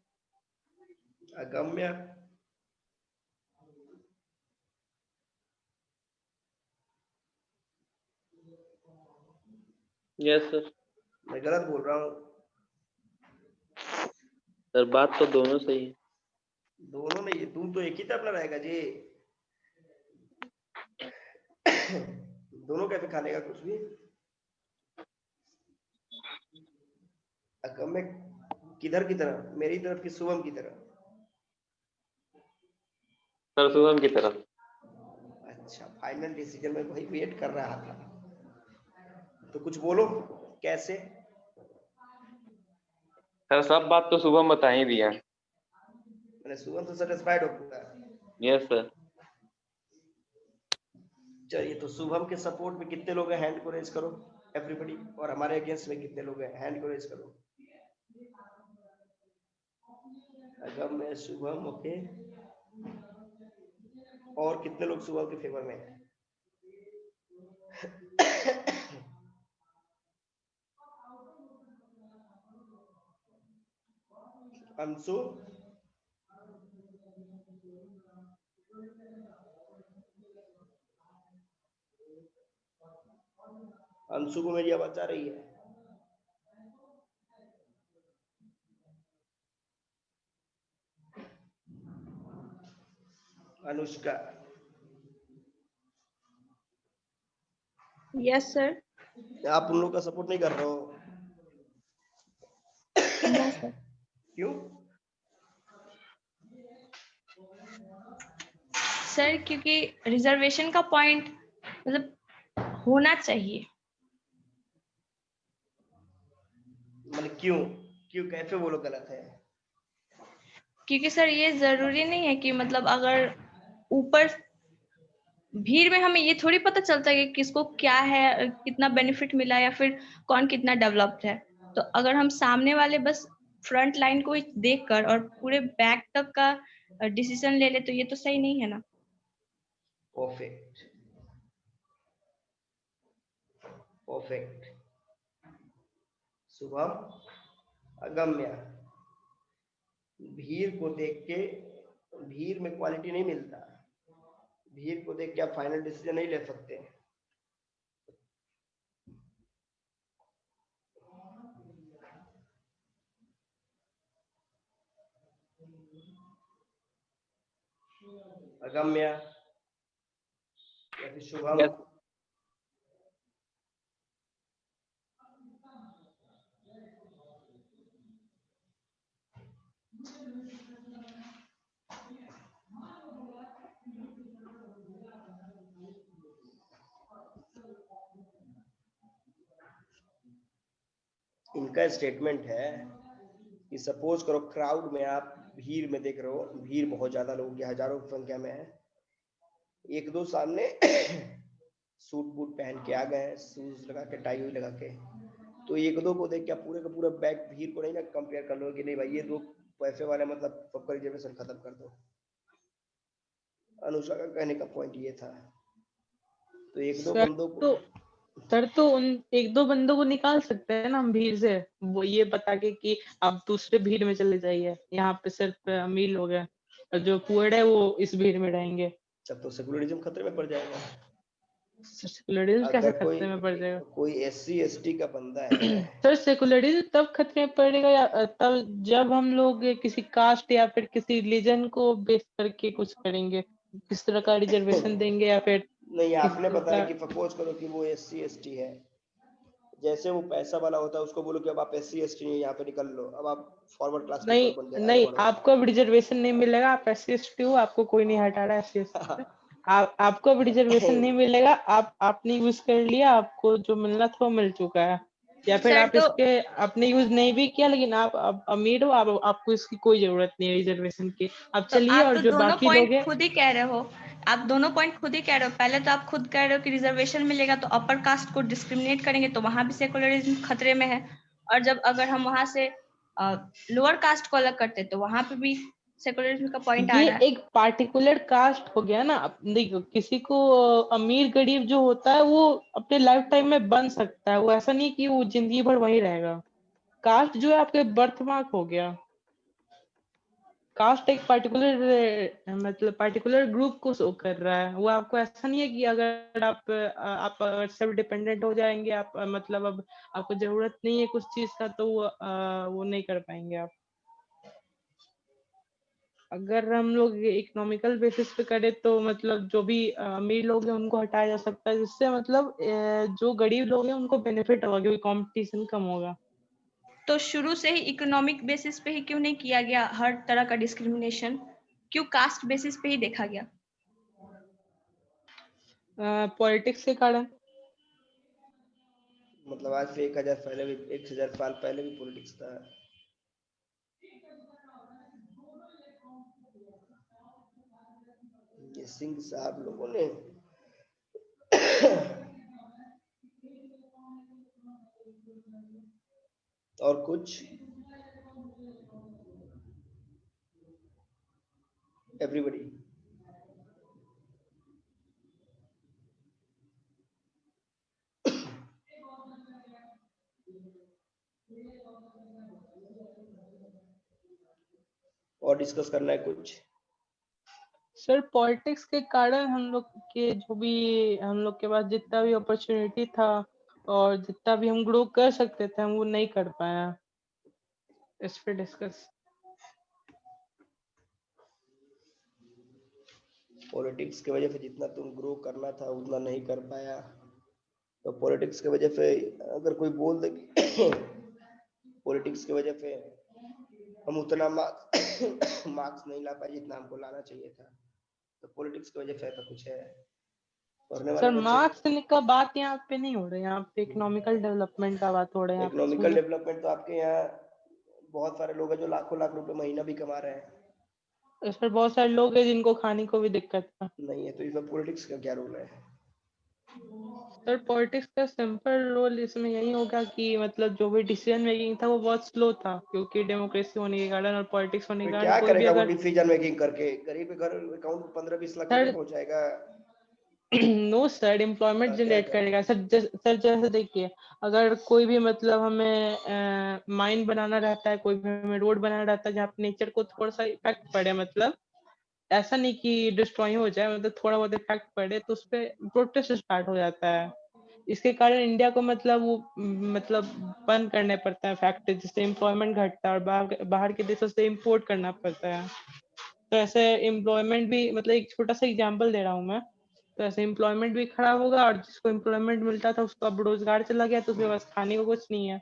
अगम्य यस सर। मैं गलत बोल रहा हूँ? सर बात तो दोनों सही है। दोनों नहीं, तुम तो एक ही तरफ रहेगा जी। दोनों कैसे खा लेगा कुछ भी? अगम्य किधर की तरफ? मेरी तरफ की शुभम की तरफ? सर शुभम की तरफ। अच्छा, फाइनल डिसीजन में भाई वेट कर रहा था, तो कुछ बोलो कैसे? सर सब बात तो शुभम बता ही दिया। मैंने शुभम तो सेटिस्फाइड हो पूरा? Yes sir. चलिए, तो शुभम के सपोर्ट में कितने लोग हैं? हैंड को रेज करो एवरीबॉडी। और हमारे अगेंस्ट में कितने लोग हैं? हैंड को रेज करो। अगम्य, शुभम, ओके। और कितने लोग शुभम के फेवर में हैं? अंशु, अंशु को मेरी आवाज आ रही है? Anushka, Yes, sir. आप उन लोग का सपोर्ट नहीं कर रहे हो? No sir. क्यों? सर क्योंकि रिजर्वेशन का पॉइंट मतलब होना चाहिए। मतलब क्यों? क्यों कैसे वो लोग गलत है? क्योंकि सर ये जरूरी नहीं है कि मतलब अगर ऊपर भीड़ में हमें ये थोड़ी पता चलता है कि किसको क्या है, कितना बेनिफिट मिला या फिर कौन कितना डेवलप्ड है। तो अगर हम सामने वाले बस फ्रंट लाइन को देख कर और पूरे बैक तक का डिसीजन ले ले तो ये तो सही नहीं है ना। Perfect, perfect. शुभम, अगम्य, भीड़ को देख के, भीड़ में क्वालिटी नहीं मिलता, भीड़ को देख के आप फाइनल डिसीजन नहीं ले सकते। अगम्य या फिर शुभम? Yes. इनका स्टेटमेंट है कि सपोज करो क्राउड में आप भीड़ में देख रहे हो, भीड़ बहुत ज्यादा लोगों की हजारों की संख्या में है, एक दो सामने सूट बूट पहन के आ गए, शूज लगा के, टाई हुई लगा के, तो एक दो को देख के आप पूरे का पूरा बैक भीड़ को नहीं ना कंपेयर कर लो कि नहीं भाई ये दो पैसे वाले मतलब सबका रिजर्वेशन खत्म कर दो। अनुषा का कहने का पॉइंट ये था। तो एक दो बंदों को सर तो उन एक दो बंदों को निकाल सकते हैं ना हम भीड़ से, वो ये बता के कि आप दूसरे भीड़ में चले जाइए, यहाँ पे सिर्फ अमीर लोग हैं और जो पुअर है वो इस भीड़ में रहेंगे। तब तो सेकुलरिज्म खतरे में पड़ जाएगा। सेकुलरिज्म कैसे अगर खतरे में पड़ जाएगा? कोई SC ST का बंदा है सर सेकुलरिज्म तब खतरे में पड़ेगा या तब जब हम लोग किसी कास्ट या फिर किसी रिलीजन को बेस करके कुछ करेंगे, किस तरह का रिजर्वेशन देंगे या फिर नहीं, आपने किस बताया तरह कि सपोज करो कि वो SC ST है, जैसे वो पैसा वाला होता है उसको बोलो कि अब आप SC ST नहीं यहाँ पे निकल लो, अब आप फॉरवर्ड क्लास के नहीं ऊपर बन गए, आगे नहीं, बढ़ो। आपको अब रिजर्वेशन नहीं मिलेगा, आप SC ST हो, आपको कोई नहीं हटा रहा है SC ST से। आपको अब रिजर्वेशन नहीं मिलेगा, आपने यूज कर लिया, आपको जो मिलना था वो मिल चुका है, या फिर सर आप तो इसके आपने यूज नहीं भी किया लेकिन आप अमीर हो, आपको इसकी कोई जरूरत नहीं है रिजर्वेशन की, आप तो चलिए। आप और तो जो दोनों बाकी लोग पॉइंट हैं, खुद ही कह रहे हो। आप दोनों पॉइंट खुद ही कह रहे हो। पहले तो आप खुद कह रहे हो कि रिजर्वेशन मिलेगा तो अपर कास्ट को डिस्क्रिमिनेट करेंगे, तो वहां भी सेकुलरिज्म खतरे में है। और जब अगर हम वहां से लोअर कास्ट को अलग करते तो वहां पे भी सेकुलरिज्म का पॉइंट आ ये रहा है। एक पार्टिकुलर कास्ट हो गया ना। अब देखो, किसी को अमीर गरीब जो होता है वो अपने लाइफ टाइम में बन सकता है, वो ऐसा नहीं कि वो जिंदगी भर वहीं रहेगा। कास्ट जो है आपके बर्थ मार्क हो गया। कास्ट एक पर्टिकुलर मतलब पर्टिकुलर ग्रुप को शो कर रहा है, वो आपको ऐसा नहीं है कि अगर आप अगर सेल्फ डिपेंडेंट हो जाएंगे, आप मतलब अब आपको जरूरत नहीं है कुछ चीज का तो वो नहीं कर पाएंगे आप। अगर हम लोग इकोनॉमिकल बेसिस पे करें तो मतलब जो भी अमीर लोग हैं उनको हटाया जा सकता है, जिससे मतलब जो गरीब लोग हैं उनको बेनिफिट होगा क्योंकि कंपटीशन कम होगा। तो शुरू से ही इकोनॉमिक बेसिस पे ही क्यों नहीं किया गया हर तरह का डिस्क्रिमिनेशन? क्यों कास्ट बेसिस पे ही देखा गया? पॉलिटिक्स के कारण। मतलब आज से 1000 साल पहले भी पॉलिटिक्स था। ये सिंह साहब लोगों ने और कुछ एवरीबॉडी और डिस्कस करना है कुछ? सर पॉलिटिक्स के कारण हम लोग के जो भी हम लोग के पास जितना भी अपॉर्चुनिटी था और जितना भी हम ग्रो कर सकते थे हम वो नहीं कर पाया। इस पे डिस्कस। पॉलिटिक्स की वजह से जितना तुम ग्रो करना था उतना नहीं कर पाया, तो पॉलिटिक्स की वजह से अगर कोई बोल दे कि पॉलिटिक्स की वजह से हम उतना मार्क्स नहीं ला पाए जितना हमको लाना चाहिए था, तो पॉलिटिक्स की वजह से ऐसा कुछ है। पढ़ने वाले सर बच्चे मार्क्स का बात यहाँ पे नहीं हो रहा है, यहाँ पे इकोनॉमिकल डेवलपमेंट का बात हो रहा है यहाँ पे इकोनॉमिकल इसमें। डेवलपमेंट तो आपके यहाँ बहुत सारे लोग हैं जो लाखों लाख रुपए महीना भी कमा रहे हैं। सर बहुत सारे लोग हैं जिनको खाने को भी दिक्कत है। नहीं है तो इसमें पॉलिटिक्स का क्या रोल है? सर पॉलिटिक्स का सिंपल रोल इसमें यही होगा कि मतलब जो भी डिसीजन मेकिंग था वो बहुत स्लो था, क्योंकि डेमोक्रेसी होने के कारण और पॉलिटिक्स होने के फिर कारण क्या कोई भी करेगा वो अगर डिसीजन मेकिंग करके? गरीब के घर अकाउंट में 15-20 लाख रुपए सर पहुंच जाएगा। नो सर, एम्प्लॉयमेंट क्या जनरेट करेगा? करेगा सर। सर जैसे देखिए, अगर कोई भी मतलब हमें माइन बनाना रहता है, कोई भी हमें रोड बनाना रहता है जहाँ पे नेचर को थोड़ा सा इफेक्ट पड़े, मतलब ऐसा नहीं कि डिस्ट्रॉय हो जाए, मतलब थोड़ा बहुत इफेक्ट पड़े तो उस पे प्रोटेस्ट स्टार्ट हो जाता है। इसके कारण इंडिया को मतलब वो मतलब बंद करने पड़ता है फैक्ट्री, जिससे एम्प्लॉयमेंट घटता है और बाहर बाहर के देशों से इम्पोर्ट करना पड़ता है। तो ऐसे एम्प्लॉयमेंट भी, मतलब एक छोटा सा एग्जांपल दे रहा हूँ मैं, तो ऐसे एम्प्लॉयमेंट भी खराब होगा और जिसको एम्प्लॉयमेंट मिलता था उसको अब रोजगार चला गया तो उसके पास खाने को कुछ नहीं है।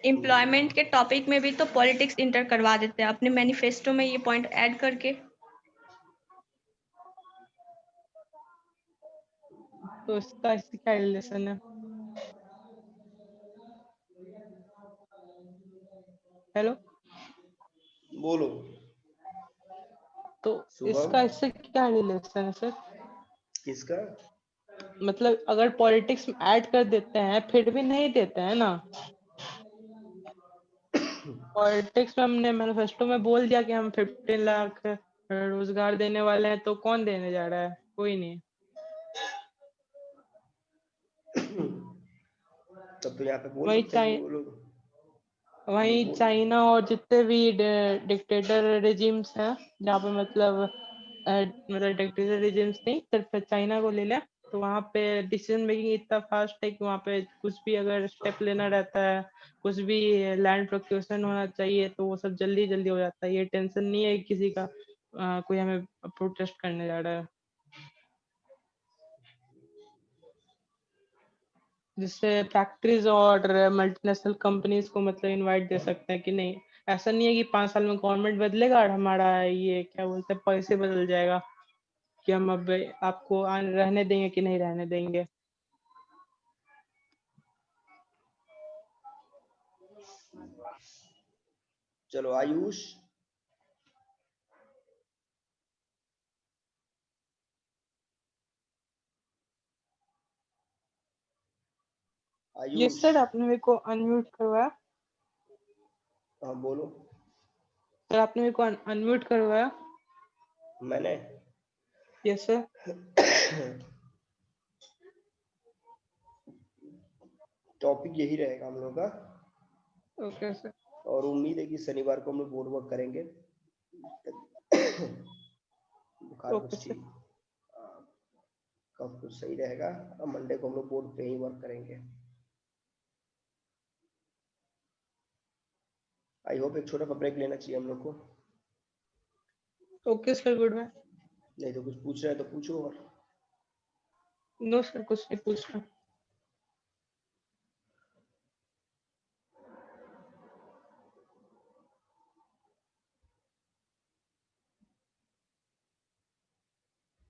एम्प्लॉयमेंट के टॉपिक में भी तो पॉलिटिक्स इंटर करवा देते हैं अपने मैनिफेस्टो में ये पॉइंट ऐड करके। तो इसका इससे क्या रिलेशन है? हेलो। बोलो। तो शुभम, इसका इससे क्या रिलेशन है सर? किसका? मतलब अगर पॉलिटिक्स में ऐड कर देते हैं फिर भी नहीं देते हैं ना। पॉलिटिक्स में हमने मैनिफेस्टो में बोल दिया कि हम 15 लाख रोजगार देने वाले हैं, तो कौन देने जा रहा है? कोई नहीं। तब तो यहाँ पे बोल वही सकते हैं कि चाइ वो लोग वही बोल। चाइना और जितने भी डिक्टेटर रेजिम्स हैं जहाँ पे मतलब मतलब डिक्टेटर रेजिम्स नहीं, सिर्फ चाइना को ले लिया, तो वहाँ पे डिसीजन मेकिंग इतना फास्ट है कि वहाँ पे कुछ भी अगर स्टेप लेना रहता है, कुछ भी लैंड प्रोक्यूशन होना चाहिए तो वो सब जल्दी जल्दी हो जाता है। ये टेंशन नहीं है कि किसी का कोई हमें प्रोटेस्ट करने जा रहा है, जिससे फैक्ट्रीज और मल्टीनेशनल कंपनीज को मतलब इनवाइट दे सकते हैं कि नहीं। ऐसा नहीं है कि 5 साल में गवर्नमेंट बदलेगा और हमारा ये क्या बोलते हैं पॉलिसी बदल जाएगा कि हम अब आपको रहने देंगे कि नहीं रहने देंगे। चलो आयुष, ये आयुष। सर आपने मेरे को अनम्यूट करवाया। हाँ बोलो। सर आपने मेरे को अनम्यूट करवाया। मैंने यस सर। टॉपिक यही रहेगा हम लोग का, ओके सर। और उम्मीद है कि शनिवार को हम लोग बोर्ड वर्क करेंगे। बुखार ओके कुछ सर। ठीक, कब कुछ सही रहेगा, और मंडे को हम लोग बोर्ड पे ही वर्क करेंगे। आई होप एक छोटा सा ब्रेक लेना चाहिए हम लोग को। Okay sir, goodbye. नहीं तो कुछ पूछ रहे हैं तो पूछो। और नो सर, कुछ नहीं पूछना।